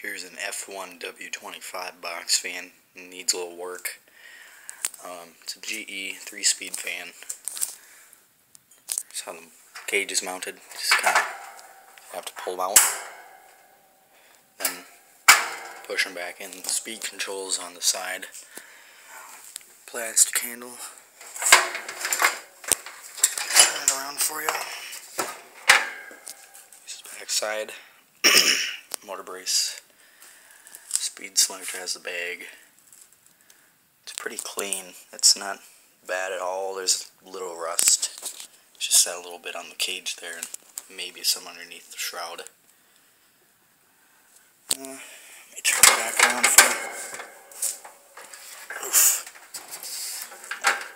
Here's an F1 W25 box fan. It needs a little work. It's a GE 3-speed fan. That's how the cage is mounted. Just kind of have to pull them out, then push them back in. The speed controls on the side. Plastic handle. Turn it around for you. This is back side. Motor brace. Speed selector has the bag. It's pretty clean. It's not bad at all. There's a little rust. Just that little bit on the cage there, and maybe some underneath the shroud. Let me turn it back on for you. Oof.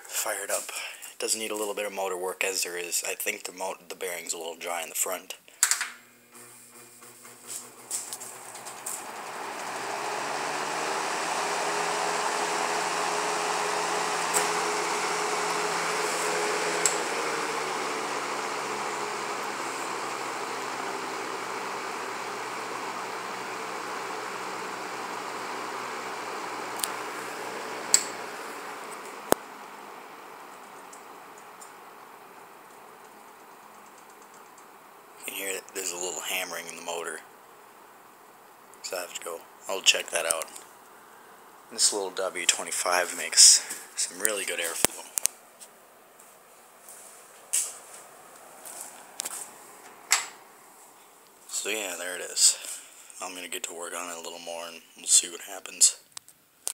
Fired up. It does need a little bit of motor work, as there is. I think the bearing's a little dry in the front. You can hear that there's a little hammering in the motor, so I have to go. I'll check that out. This little W25 makes some really good airflow. So yeah, there it is. I'm going to get to work on it a little more and we'll see what happens.